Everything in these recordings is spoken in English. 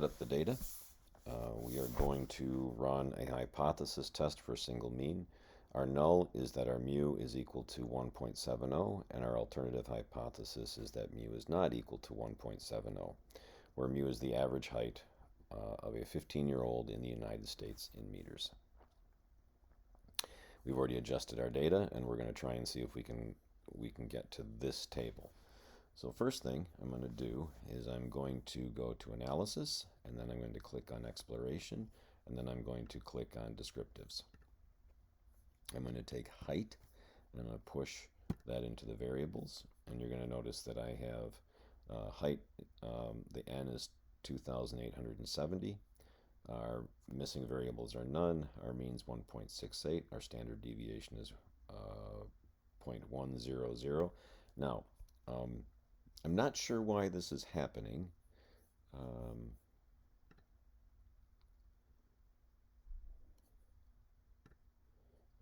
Up the data. We are going to run a hypothesis test for a single mean. Our null is that our mu is equal to 1.70, and our alternative hypothesis is that mu is not equal to 1.70, where mu is the average height of a 15-year-old in the United States in meters. We've already adjusted our data, and we're going to try and see if we can get to this table. So first thing I'm going to do is I'm going to go to Analysis, and then I'm going to click on Exploration, and then I'm going to click on Descriptives. I'm going to take height, and I'm going to push that into the variables, and you're going to notice that I have height, the n is 2,870. Our missing variables are none. Our mean's 1.68. Our standard deviation is 0.100. Now, I'm not sure why this is happening.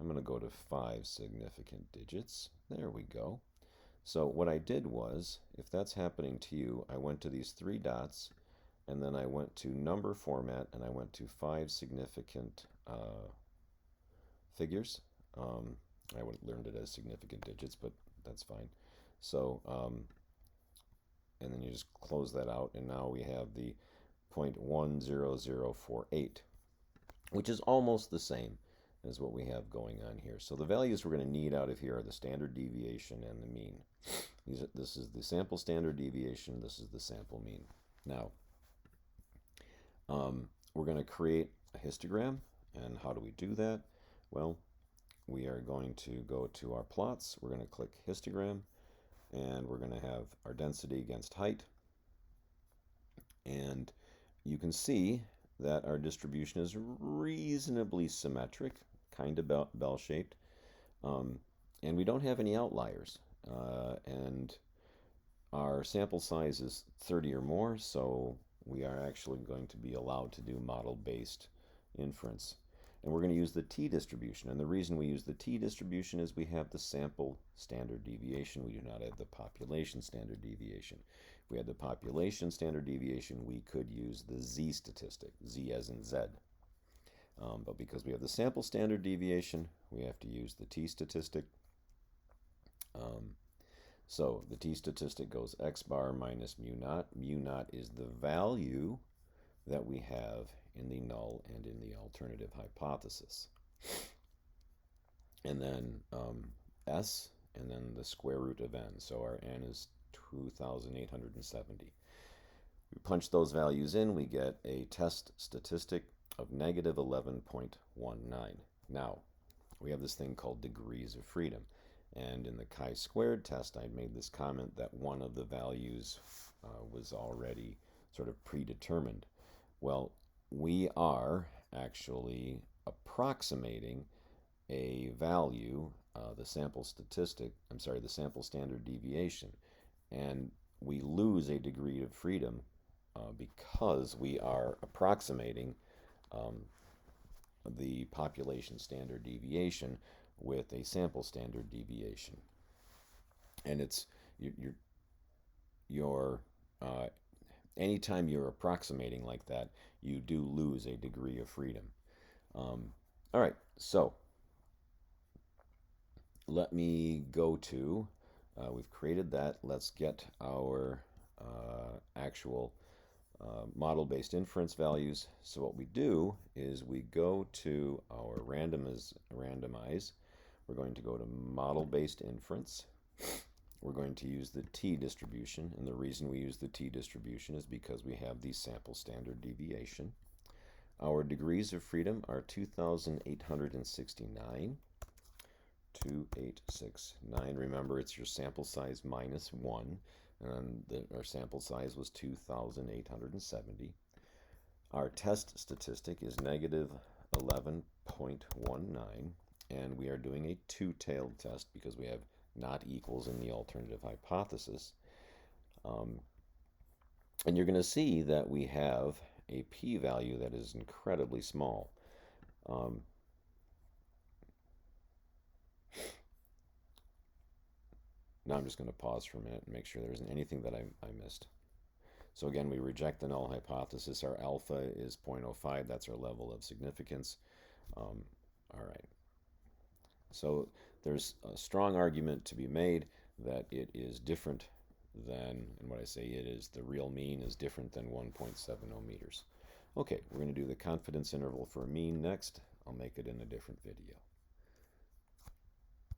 I'm going to go to 5 significant digits. There we go. So what I did was, if that's happening to you, I went to these 3 dots, and then I went to number format, and I went to 5 significant figures. I would have learned it as significant digits, but that's fine. So, and then you just close that out, and now we have the 0.10048, which is almost the same as what we have going on here. So the values we're going to need out of here are the standard deviation and the mean. This is the sample standard deviation. This is the sample mean. Now, we're going to create a histogram. And how do we do that? Well, we are going to go to our plots. We're going to click histogram, and we're going to have our density against height. And you can see that our distribution is reasonably symmetric, kind of bell-shaped, and we don't have any outliers. And our sample size is 30 or more, so we are actually going to be allowed to do model-based inference. And we're going to use the t-distribution. And the reason we use the t-distribution is we have the sample standard deviation. We do not have the population standard deviation. If we had the population standard deviation, we could use the z-statistic, z as in z. But because we have the sample standard deviation, we have to use the t-statistic. So the t-statistic goes x bar minus mu naught. Mu naught is the value that we have in the null and in the alternative hypothesis. And then s, and then the square root of n. So our n is 2,870. We punch those values in, we get a test statistic of negative 11.19. Now, we have this thing called degrees of freedom. And in the chi-squared test, I made this comment that one of the values was already sort of predetermined. Well, we are actually approximating a value, the sample standard deviation, and we lose a degree of freedom because we are approximating the population standard deviation with a sample standard deviation. And it's anytime you're approximating like that, you do lose a degree of freedom. All right, so let me go to, we've created that. Let's get our actual model-based inference values. So what we do is we go to our randomize. We're going to go to model-based inference. We're going to use the t-distribution, and the reason we use the t-distribution is because we have the sample standard deviation. Our degrees of freedom are 2,869. 2,869. Remember, it's your sample size minus 1, and our sample size was 2,870. Our test statistic is negative 11.19, and we are doing a two-tailed test because we have not equals in the alternative hypothesis. And you're going to see that we have a p-value that is incredibly small. Now I'm just going to pause for a minute and make sure there isn't anything that I missed. So again, we reject the null hypothesis. Our alpha is 0.05. That's our level of significance. All right. So there's a strong argument to be made that it is different than, and what I say it is, the real mean is different than 1.70 meters. Okay, we're going to do the confidence interval for a mean next. I'll make it in a different video.